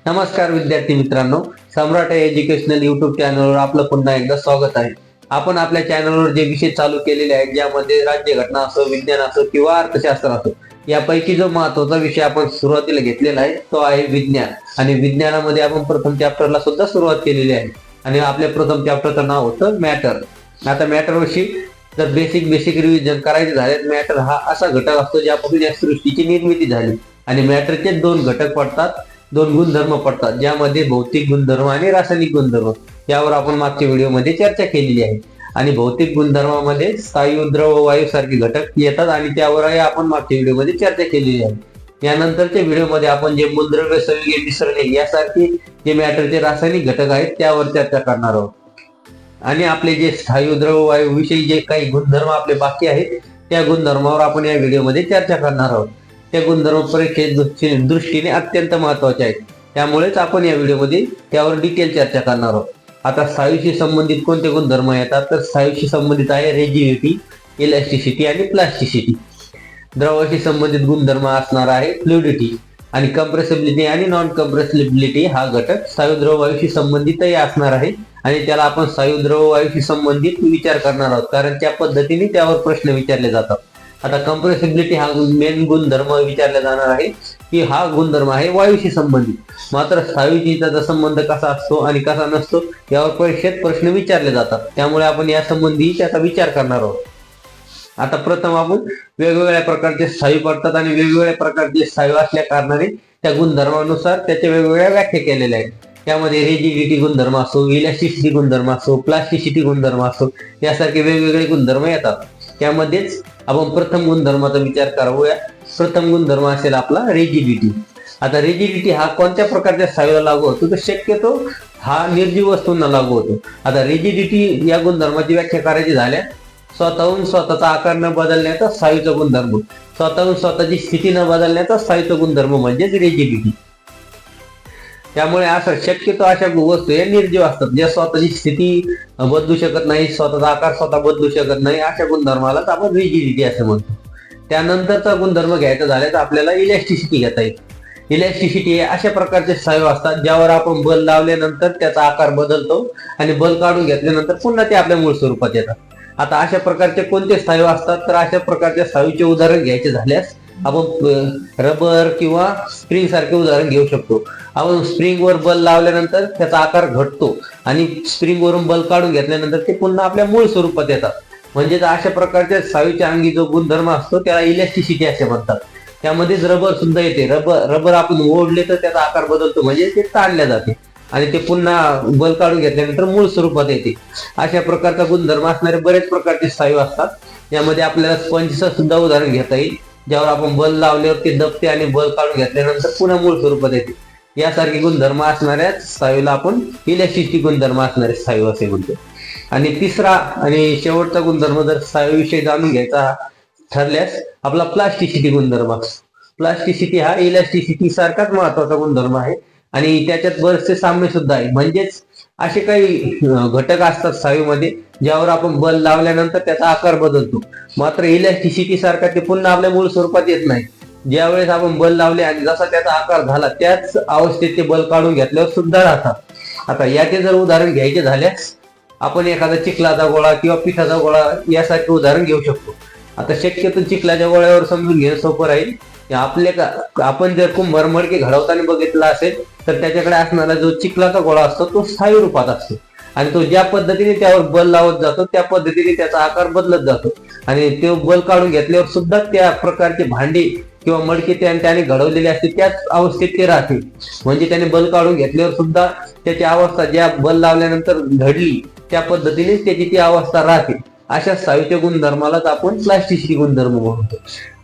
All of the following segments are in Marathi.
नमस्कार विद्यार्थी मित्रांनो, सम्राट एज्युकेशनल युट्यूब चॅनलवर आपलं पुन्हा एकदा स्वागत आहे। आपण आपल्या चॅनलवर जे विषय चालू केलेले आहेत, ज्यामध्ये राज्यघटना असो, विज्ञान असो किंवा अर्थशास्त्र असो, यापैकी जो महत्त्वाचा विषय आपण सुरुवातीला घेतलेला आहे तो आहे विज्ञान। आणि विज्ञानामध्ये आपण प्रथम चॅप्टरला सुद्धा सुरुवात केलेली आहे आणि आपल्या प्रथम चॅप्टरचं नाव होतं मॅटर। आता मॅटर विषयी जर बेसिक रिव्हिजन करायचे झाले, मॅटर हा असा घटक असतो ज्यापासून या सृष्टीची निर्मिती झाली। आणि मॅटरचे दोन घटक पडतात, दोन गुणधर्म पडतात, ज्यामध्ये भौतिक गुणधर्म आणि रासायनिक गुणधर्म, यावर आपण मागच्या व्हिडिओमध्ये चर्चा केलेली आहे। आणि भौतिक गुणधर्मामध्ये स्थायू, द्रव, वायू सारखे घटक येतात आणि त्यावरही आपण मागच्या व्हिडिओमध्ये चर्चा केलेली आहे। यानंतरच्या व्हिडिओमध्ये आपण जे मूलद्रव्य, संयुगे, मिश्रणे यासारखे जे मॅटरचे रासायनिक घटक आहेत त्यावर चर्चा करणार आहोत। आणि आपले जे स्थायू, द्रव, वायू विषयी जे काही गुणधर्म आपले बाकी आहेत त्या गुणधर्मावर आपण या व्हिडिओमध्ये चर्चा करणार आहोत। त्या गुणधर्म परीक्षेच्या दृष्टीने अत्यंत महत्त्वाचे आहेत, त्यामुळेच आपण या व्हिडिओमध्ये त्यावर डिटेल चर्चा करणार आहोत। आता स्थायूशी संबंधित कोणते गुणधर्म येतात, तर स्थायूशी संबंधित आहे रिजिडिटी, इलॅस्टिसिटी आणि प्लास्टिसिटी। द्रवाशी संबंधित गुणधर्म असणार आहे फ्लुइडिटी आणि कंप्रेसिबिलिटी आणि नॉन कंप्रेसिबिलिटी हा घटक स्थायू, द्रव, वायूशी संबंधितही असणार आहे आणि त्याला आपण स्थायू, द्रव, वायूशी संबंधित विचार करणार आहोत, कारण त्या पद्धतीने त्यावर प्रश्न विचारले जातात। आता कंप्रेसिबिलिटी हा मेन गुणधर्म विचारला जाणार आहे की हा गुणधर्म आहे वायूशी संबंधित, मात्र स्थायूशी त्याचा संबंध कसा असतो आणि कसा नसतो यावर परीक्षेत प्रश्न विचारले जातात, त्यामुळे आपण या संबंधी त्याचा विचार करणार आहोत। आता प्रथम आपण वेगवेगळ्या प्रकारचे स्थायू पडतात आणि वेगवेगळ्या प्रकारचे स्थायू असल्या कारणाने त्या गुणधर्मानुसार त्याच्या वेगवेगळ्या व्याख्या केलेल्या आहेत। त्यामध्ये रिजिडिटी गुणधर्म असो, इलॅस्टिसिटी गुणधर्म असो, प्लास्टिसिटी गुणधर्म असो, यासारखे वेगवेगळे गुणधर्म येतात। त्यामध्येच आपण प्रथम गुणधर्माचा विचार करूया। प्रथम गुणधर्म असेल आपला रिजिडिटी। आता रिजिडिटी हा कोणत्या प्रकारच्या स्थायूला लागू होतो, तर शक्यतो हा निर्जीव वस्तूंना लागू होतो। आता रिजिडिटी या गुणधर्माची व्याख्या करायची झाल्या, स्वतःहून स्वतःचा आकार न बदलण्याचा स्थायूचा गुणधर्म, स्वतःहून स्वतःची स्थिती न बदलण्याचा स्थायूचा गुणधर्म म्हणजेच रिजिडिटी। त्यामुळे असं शक्यतो अशा वस्तू या निर्जीव असतात, ज्या स्वतःची स्थिती बदलू शकत नाही, स्वतःचा आकार स्वतः बदलू शकत नाही, अशा गुणधर्मालाच आपण रिजिडिटी असं म्हणतो। त्यानंतरचा गुणधर्म घ्यायचा झाला तर आपल्याला इलॅस्टिसिटी घेता येईल। इलॅस्टिसिटी हे अशा प्रकारचे स्थायू असतात ज्यावर आपण बल लावल्यानंतर त्याचा आकार बदलतो आणि बल काढून घेतल्यानंतर पुन्हा ते आपल्या मूळ स्वरूपात येतात। आता अशा प्रकारचे कोणते स्थायू असतात, तर अशा प्रकारच्या स्थायूचे उदाहरण घ्यायचे झाल्यास आपण रबर किंवा स्प्रिंग सारखे उदाहरण घेऊ शकतो। आपण स्प्रिंगवर बल लावल्यानंतर त्याचा आकार घटतो आणि स्प्रिंगवरून बल काढून घेतल्यानंतर ते पुन्हा आपल्या मूळ स्वरूपात येतात। म्हणजेच अशा प्रकारच्या स्थायूच्या अंगी जो गुणधर्म असतो त्याला इलॅस्टिसिटी असे म्हणतात। त्यामध्येच रबर सुद्धा येते। रबर आपण ओढले तर त्याचा आकार बदलतो, म्हणजे ते ताणले जाते आणि ते पुन्हा बल काढून घेतल्यानंतर मूळ स्वरूपात येते। अशा प्रकारचा गुणधर्म असणारे बरेच प्रकारचे स्थायू असतात। यामध्ये आपल्याला स्पंजचं सुद्धा उदाहरण घेता येईल, ज्यावर आपण बल लावल्यावर ते दबते आणि बल काढून घेतल्यानंतर पुन्हा मूळ स्वरूपात येते। यासारखे गुणधर्म असणाऱ्या स्थायूला आपण इलॅस्टिसिटी गुणधर्म असणारे स्थायू असे म्हणतो। आणि तिसरा आणि शेवटचा गुणधर्म जर स्थायूविषयी जाणून घ्यायचा ठरल्यास आपला प्लास्टिसिटी गुणधर्म। प्लास्टिसिटी हा इलॅस्टिसिटी सारखाच महत्वाचा गुणधर्म आहे आणि त्याच्यात बरेचसे साम्य सुद्धा आहे। म्हणजेच असे काही घटक असतात स्थायूमध्ये ज्यावर आपण बल लावल्यानंतर त्याचा आकार बदलतो, मात्र इलॅस्टिसिटी सारखा ते पुन्हा आपल्या मूळ स्वरूपात येत नाही। ज्यावेळेस आपण बल लावले आणि जसा त्याचा आकार झाला त्याच अवस्थेत ते बल काढून घेतल्यावर सुद्धा राहतात। आता याचे जर उदाहरण घ्यायचे झाल्यास आपण एखादा चिखलाचा गोळा किंवा पिठाचा गोळा यासारखे उदाहरण घेऊ शकतो। आता शक्यतो चिखलाच्या गोळ्यावर समजून घेणं सोपं राहील। आपण जर कुंभार मडके घडवताना बघितला असेल तर त्याच्याकडे असणारा जो चिखलाचा गोळा असतो तो स्थायू रूपात असतो आणि तो ज्या पद्धतीने त्यावर बल लावत जातो त्या पद्धतीने त्याचा आकार बदलत जातो आणि तो बल काढून घेतल्यावर सुद्धा त्या प्रकारचे भांडे किंवा मडके त्याने घडवलेले असते त्याच अवस्थेत ते राहते। म्हणजे त्याने बल काढून घेतल्यावर सुद्धा त्याची अवस्था ज्या बल लावल्यानंतर घडली त्या पद्धतीने त्याची ती अवस्था राहते। अशा स्थायूच्या गुणधर्मालाच आपण प्लास्टिसिटी गुणधर्म म्हणतो।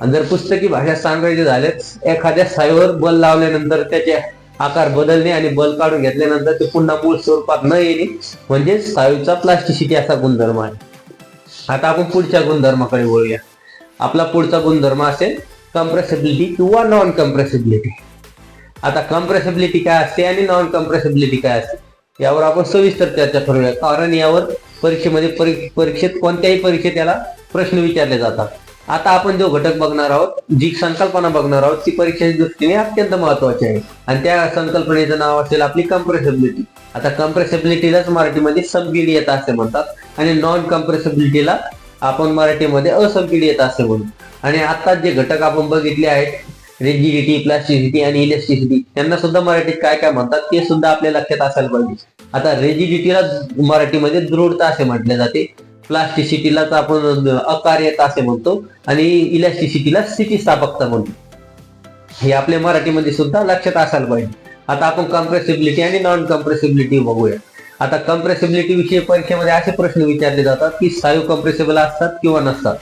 आणि जर पुस्तकी भाषा सांगायचे झाल्यास एखाद्या स्थायूवर बल लावल्यानंतर त्याचे आकार बदलणे आणि बल काढून घेतल्यानंतर ते पुन्हा मूळ स्वरूपात न येणे म्हणजे स्थायूचा प्लास्टिसिटी असा गुणधर्म आहे। आता आपण पुढच्या गुणधर्माकडे वळूया। आपला पुढचा गुणधर्म असेल कंप्रेसिबिलिटी किंवा नॉन कंप्रेसिबिलिटी। आता कंप्रेसिबिलिटी काय असते आणि नॉन कंप्रेसिबिलिटी काय असते यावर आपण सविस्तर चर्चा करूया, कारण यावर परीक्षेत कोणत्याही परीक्षेत याला प्रश्न विचारले जातात। आता आपण जो घटक बघणार आहोत, जी संकल्पना बघणार आहोत, ती परीक्षेच्या दृष्टीने अत्यंत महत्वाची आहे आणि त्या संकल्पनेचं नाव असेल आपली कम्प्रेसिबिलिटी. आता कम्प्रेसिबिलिटीलाच मराठीमध्ये संपीडीयता असे म्हणतात आणि नॉन कम्प्रेसिबिलिटीला आपण मराठीमध्ये असंपीडीयता असे म्हणू. आणि आता जे घटक आपण बघितले आहेत, रिजिडिटी, प्लास्टिसिटी आणि इलेस्टिसिटी, त्यांना सुद्धा मराठीत काय काय म्हणतात ते सुद्धा आपल्या लक्षात असायला पाहिजे. आता रिजिडिटीला मराठीमध्ये दृढता असे म्हटले जाते, प्लास्टिसिटीलाच आपण अकार्यता असे म्हणतो आणि इलॅस्टिसिटीला स्थितिस्थापकता म्हणतो. हे आपल्या मराठीमध्ये सुद्धा लक्षात असायला पाहिजे. आता आपण कम्प्रेसिबिलिटी आणि नॉन कम्प्रेसिबिलिटी बघूया. आता कम्प्रेसिबिलिटी विषयी परीक्षेमध्ये असे प्रश्न विचारले जातात की स्थायू कम्प्रेसिबल असतात किंवा नसतात.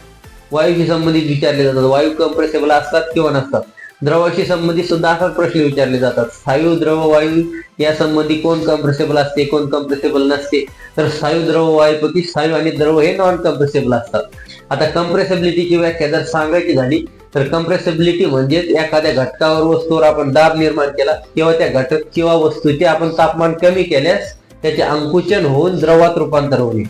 वायूशी संबंधित विचारले जातात, वायू कम्प्रेसिबल असतात किंवा नसतात. द्रवाशी संबंधित सुद्धा असाच प्रश्न विचारले जातात, स्थायू द्रव वायू या संबंधी कोण कम्प्रेसिबल असते, कोण कम्प्रेसिबल नसते. तर स्थायू द्रव वायूपैकी स्थायू आणि द्रव हे नॉन कम्प्रेसिबल असतात. आता कम्प्रेसिबिलिटीची व्याख्या जर सांगायची झाली तर कम्प्रेसिबिलिटी म्हणजे एखाद्या घटकावर वस्तूवर आपण दाब निर्माण केला किंवा त्या घटक किंवा वस्तूचे आपण तापमान कमी केल्यास त्याचे अंकुचन होऊन द्रवात रूपांतर होणे,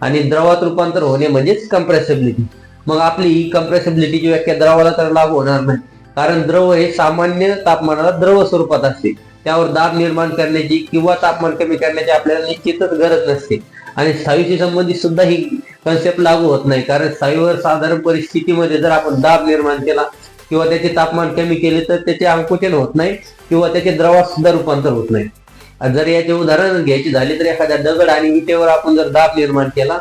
आणि द्रवात रूपांतर होणे म्हणजेच कम्प्रेसिबिलिटी. मग आपली ही कम्प्रेसिबिलिटीची व्याख्या द्रवाला तर लागू होणार नाही, कारण द्रव हे सामान्य तापमानाला द्रव स्वरूपात असते. त्यावर दाब निर्माण करण्याची किंवा तापमान कमी करण्याची आपल्याला निश्चितच गरज नसते. आणि स्थायूशी संबंधित सुद्धा ही कन्सेप्ट लागू होत नाही, कारण स्थायूवर साधारण परिस्थितीमध्ये जर आपण दाब निर्माण केला किंवा त्याचे तापमान कमी केले तर त्याचे अंकुचन होत नाही किंवा त्याचे द्रवात सुद्धा रूपांतर होत नाही. जर याचे उदाहरण घ्यायची झाली तर एखाद्या दगड आणि विटेवर आपण जर दाब निर्माण केला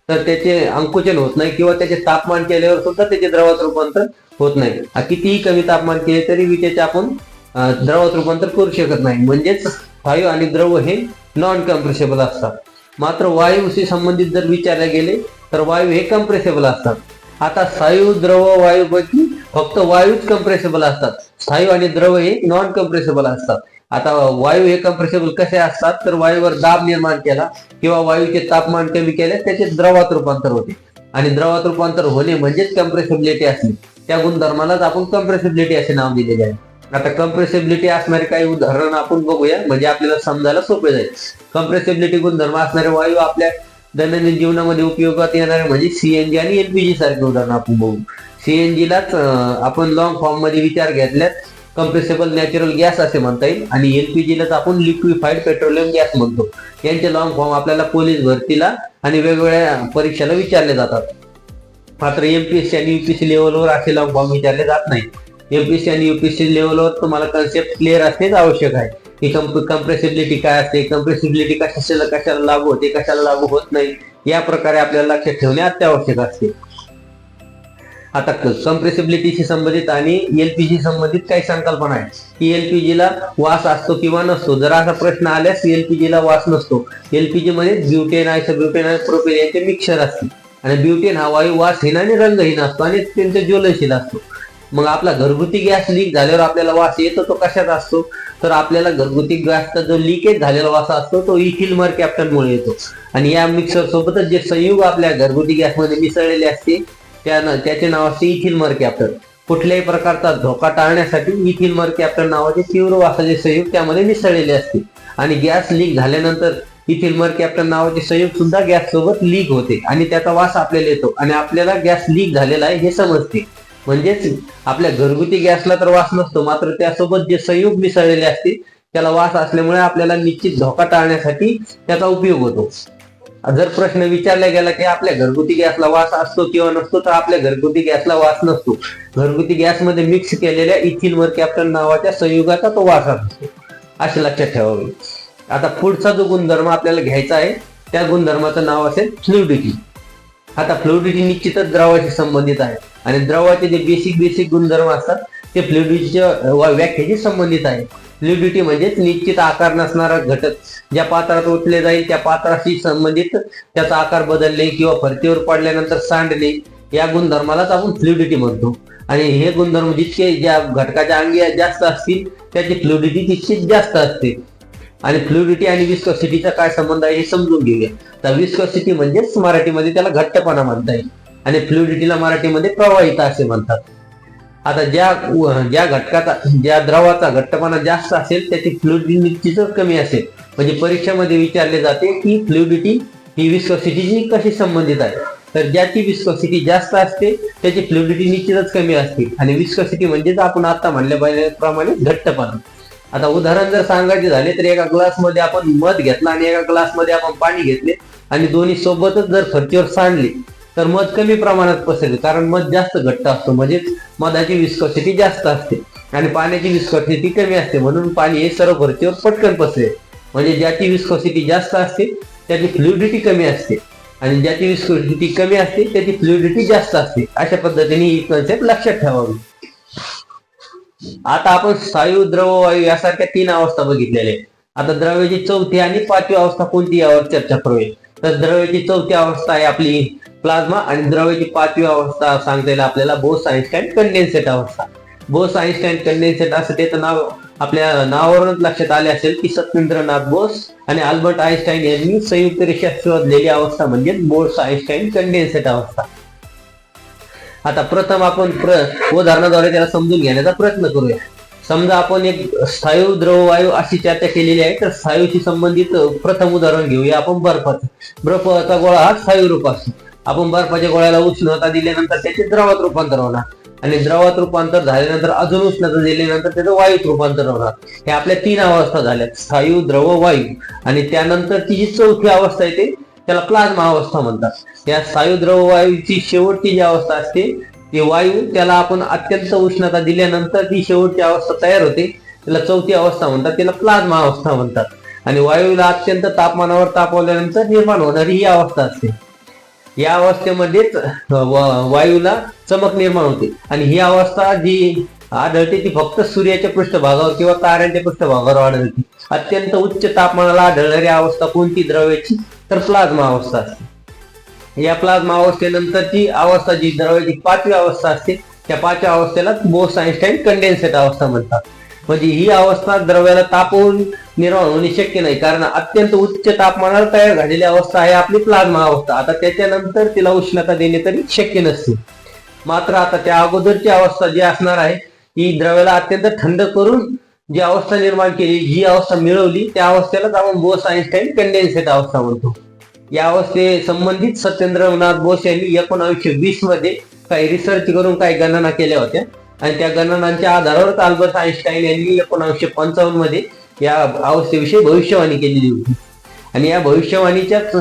तर त्याचे अंकुचन होत नाही किंवा त्याचे तापमान केल्यावर सुद्धा त्याचे द्रवात रूपांतर होत नाही. कितीही कमी तापमान केले तरी विटेचे आपण द्रवात रूपांतर करू शकत नाही. म्हणजेच वायू आणि द्रव हे नॉन कम्प्रेसिबल असतात. मात्र वायूशी संबंधित जर विचारले गेले तर वायू हे कम्प्रेसिबल असतात. आता स्थायू द्रव वायूपैकी फक्त वायूच कम्प्रेसिबल असतात, स्थायू आणि द्रव हे नॉन कम्प्रेसिबल असतात. आता वायू हे कम्प्रेसिबल कसे असतात तर वायूवर दाब निर्माण केला किंवा वायूचे तापमान कमी केले त्याचे द्रवात रूपांतर होते, आणि द्रवात रूपांतर होणे म्हणजेच कम्प्रेसिबिलिटी असणे. त्या गुणधर्मालाच आपण कम्प्रेसिबिलिटी असे नाव दिलेले आहे. आता कम्प्रेसिबिलिटी असणारे काही उदाहरण आपण बघूया म्हणजे आपल्याला समजायला सोपे जाईल. कम्प्रेसिबिलिटी गुणधर्म असणारे वायू आपल्या दैनंदिन जीवनामध्ये उपयोगात येणारे म्हणजे सीएनजी आणि एलपीजी सारखे उदाहरण आपण बघू. सीएनजीलाच आपण लॉंग फॉर्म मध्ये विचार घेतल्यात कम्प्रेसिबल नॅचरल गॅस असे म्हणता येईल, आणि एलपीजीलाच आपण लिक्विफाईड पेट्रोलियम गॅस म्हणतो. यांचे लॉंग फॉर्म आपल्याला पोलीस भरतीला आणि वेगवेगळ्या परीक्षेला विचारले जातात. मात्र एमपीएससी आणि युपीएससी लेवलवर असे लॉंग फॉर्म विचारले जात नाही. एमपीएससी आणि युपीएससी लेवलवर तुम्हाला कन्सेप्ट क्लिअर असणेच आवश्यक आहे की कम्प्रेसिबिलिटी काय असते, कम्प्रेसिबिलिटी कशाला लागू होते, कशाला लागू होत नाही, या प्रकारे आपल्याला लक्षात ठेवणे अत्यावश्यक असते. आता कम्प्रेसिबिलिटीशी संबंधित आणि एलपीजी संबंधित काही संकल्पना आहे की एलपीजीला वास असतो किंवा नसतो. जर असा प्रश्न आल्यास एलपीजीला वास नसतो. एलपीजी मध्ये ब्युटेन, आयसोब्युटेन आणि प्रोपेन यांचे मिक्सर असते, आणि ब्युटेन हा वायू वासहीन आणि रंगहीन असतो आणि अत्यंत ज्वलनशील असतो. मग आपला घरगुती गॅस लीक झाल्यावर आपल्याला वास येतो, तो कशात असतो तर आपल्याला घरगुती गॅसचा जो लिकेज झालेला वास असतो तो इथिल मर्कॅप्टनमुळे येतो. आणि या मिक्सर सोबतच जे संयुग आपल्या घरगुती गॅसमध्ये मिसळलेले असते त्याचे नाव असते इथिल मर्कॅप्टन. कुठल्याही प्रकारचा धोका टाळण्यासाठी इथिल मर्कॅप्टन नावाचे तीव्र वासाचे संयुग त्यामध्ये मिसळलेले असते, आणि गॅस लीक झाल्यानंतर इथिल मर्कॅप्टन नावाचे संयुग सुद्धा गॅस सोबत लीक होते आणि त्याचा वास आपल्याला येतो आणि आपल्याला गॅस लीक झालेला आहे हे समजते. म्हणजेच आपल्या घरगुती गॅसला तर वास नसतो, मात्र त्यासोबत जे संयुग मिसळलेले असते त्याला वास असल्यामुळे आपल्याला निश्चित धोका टाळण्यासाठी त्याचा उपयोग होतो. जर प्रश्न विचारला गेला की आपल्या घरगुती गॅसला वास असतो किंवा नसतो तर आपल्या घरगुती गॅसला वास नसतो. घरगुती गॅसमध्ये मिक्स केलेल्या इथिल मर्कॅप्टन नावाच्या संयुगाचा तो वास असतो, असे लक्षात ठेवावे. आता पुढचा जो गुणधर्म आपल्याला घ्यायचा आहे त्या गुणधर्माचं नाव असेल फ्लुइडिटी. आता फ्लुइडिटी निश्चितच द्रवाशी संबंधित आहे, आणि द्रवाचे जे बेसिक गुणधर्म असतात ते फ्लुइडिटीच्या व्याख्येशी संबंधित आहे. फ्लुइडिटी म्हणजेच निश्चित आकार नसणारा घटक ज्या पात्रात ओतले जाईल त्या पात्राशी संबंधित त्याचा आकार बदलणे किंवा फरतीवर पडल्यानंतर सांडणे, या गुणधर्मालाच आपण फ्लुइडिटी म्हणतो. आणि हे गुणधर्म जितके ज्या घटकाच्या अंगी जास्त असतील त्याची फ्लुइडिटी तितकीच जास्त असते. आणि फ्लुइडिटी आणि विस्कोसिटीचा काय संबंध आहे हे समजून घेऊया. तर विस्कोसिटी म्हणजेच मराठीमध्ये त्याला घट्टपणा म्हणता येईल, आणि फ्लुइडिटीला मराठीमध्ये प्रवाहिता असे म्हणतात. आता ज्या द्रवाचा घट्टपणा जास्त असेल त्याची फ्लुइडिटी निश्चितच कमी असेल. म्हणजे परीक्षेमध्ये विचारले जाते की फ्लुइडिटी ही विस्कोसिटीशी कशी संबंधित आहे. तर ज्याची विस्कोसिटी जास्त असते त्याची फ्लुइडिटी निश्चितच कमी असते, आणि विस्कोसिटी निश्चितच कमी असते. आणि विस्कोसिटी म्हणजेच आपण आता म्हणल्याप्रमाणे घट्टपणा. आता उदाहरण जर सांगायचे झाले तर एका ग्लासमध्ये आपण मध घेतला आणि एका ग्लासमध्ये आपण पाणी घेतले आणि दोन्ही सोबतच जर फरशीवर सांडले तर मध कमी प्रमाणात पसरेल, कारण मध जास्त घट्ट असतो, म्हणजेच मधाची विस्कोसिटी जास्त असते आणि पाण्याची विस्कोसिटी कमी असते, म्हणून पाणी हे सर्व फरशीवर पटकन पसरेल. म्हणजे ज्याची विस्कोसिटी जास्त असते त्याची फ्लुइडिटी कमी असते, आणि ज्याची विस्कोसिटी कमी असते त्याची फ्लुइडिटी जास्त असते. अशा पद्धतीने ही कन्सेप्ट लक्षात ठेवावी. आता आपण स्थायू, द्रव, वायू यासारख्या 3 अवस्था बघितलेल्या आहेत. आता द्रव्याची 4थी आणि 5वी अवस्था कोणती यावर चर्चा करूया. तर द्रव्याची 4थी अवस्था आहे आपली प्लाझ्मा, आणि द्रव्याची 5वी अवस्था सांगता येईल आपल्याला बोस-आइन्स्टाईन कंडेन्सेट अवस्था. बोस-आइन्स्टाईन कंडेन्सेट असं त्याचं नाव आपल्या नावावरूनच लक्षात आले असेल की सत्येंद्रनाथ बोस आणि अल्बर्ट आइन्स्टाईन यांनी संयुक्तरित्या शोधलेली अवस्था म्हणजे बोस-आइन्स्टाईन कंडेन्सेट अवस्था. आता प्रथम आपण उदाहरणाद्वारे त्याला समजून घेण्याचा प्रयत्न करूया. समजा आपण एक स्थायू, द्रव, वायू अशी चर्चा केलेली आहे, तर स्थायूशी संबंधित प्रथम उदाहरण घेऊया आपण बर्फाचं. बर्फाचा गोळा हा स्थायू रूप असतो. आपण बर्फाच्या गोळ्याला उष्णता दिल्यानंतर त्याचे द्रवात रूपांतर होणार, आणि द्रवात रूपांतर झाल्यानंतर अजून उष्णता दिल्यानंतर त्याचं वायूत रूपांतर होणार. हे आपल्या 3 अवस्था झाल्या, स्थायू, द्रव, वायू. आणि त्यानंतरची जी 4थी अवस्था येते त्याला प्लाझ्मा अवस्था म्हणतात. या स्थायू, द्रव, वायूची शेवटची जी अवस्था असते ती वायू, त्याला आपण अत्यंत उष्णता दिल्यानंतर ती शेवटची अवस्था तयार होते, त्याला 4थी अवस्था म्हणतात, त्याला प्लाझ्मा अवस्था म्हणतात. आणि वायूला अत्यंत तापमानावर तापवल्यानंतर निर्माण होणारी ही अवस्था असते. या अवस्थेमध्येच वायूला चमक निर्माण होते, आणि ही अवस्था जी आढळते ती फक्त सूर्याच्या पृष्ठभागावर किंवा ताऱ्यांच्या पृष्ठभागावर आढळते. अत्यंत उच्च तापमानाला आढळणारी अवस्था कोणती द्रव्याची, तर प्लाझ्मा अवस्था असते. या प्लाझ्मा अवस्थेनंतरची अवस्था जी द्रव्याची 5वी अवस्था असते, त्या 5व्या अवस्थेला बोस-आइन्स्टाईन कंडेन्सेट अवस्था म्हणतात. म्हणजे ही अवस्था द्रव्याला तापवून निर्माण होणे शक्य नाही, कारण अत्यंत उच्च तापमानावर तयार झालेली अवस्था आहे आपली प्लाझ्मा अवस्था. आता त्याच्यानंतर तिला उष्णता देणे तरी शक्य नसते. मात्र आता त्या अगोदरची अवस्था जी असणार आहे ती द्रव्याला अत्यंत थंड करून जी अवस्था निर्माण केली, जी अवस्था मिळवली, त्या अवस्थेलाच आपण बोस-आइन्स्टाईन कंडेन्सेट अवस्था म्हणतो. या अवस्थे संबंधित सत्येंद्रनाथ बोस यांनी 1920 मध्ये काही रिसर्च करून काही गणना केल्या होत्या, आणि त्या गणनांच्या आधारावर अल्बर्ट आइन्स्टाईन यांनी 1955 मध्ये या अवस्थेविषयी भविष्यवाणी केलेली होती. आणि या भविष्यवाणीच्याच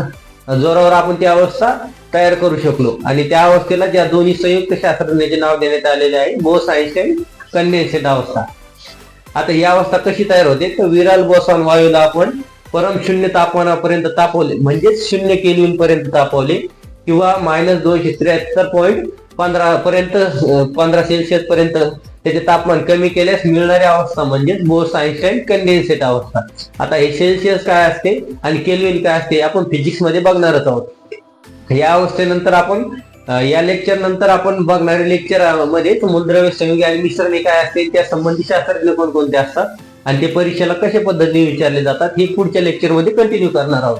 जोरावर आपण ती अवस्था तयार करू शकलो, आणि त्या अवस्थेला ज्या दोन्ही संयुक्त शास्त्रज्ञाचे नाव देण्यात आलेले आहे, बोस-आइन्स्टाईन कंडेन्सेट अवस्था. आता ही अवस्था कशी तयार होते, तर विरल बोसॉन वायूला आपण परम शून्य तापमानापर्यंत तापवले, म्हणजेच 0 केल्विन पर्यंत तापवले, किंवा -273.15 पर्यंत 15 सेल्सिअस पर्यंत त्याचे तापमान कमी केल्यास मिळणारी अवस्था म्हणजेच बोस-आइन्स्टाईन कंडेन्सेट अवस्था. आता हे सेल्सिअस काय असते आणि केल्विन काय असते आपण फिजिक्स मध्ये बघणारच आहोत. या अवस्थेनंतर आपण या लेक्चर नंतर आपण बघणारे लेक्चर मध्ये मूलद्रव्य, संयुगे आणि मिश्रणे काय असते, त्या संबंधित शास्त्रज्ञ कोणकोणते असतात आणि ते परीक्षेला कशा पद्धतीने विचारले जातात हे पुढच्या लेक्चर मध्ये कंटिन्यू करणार आहोत.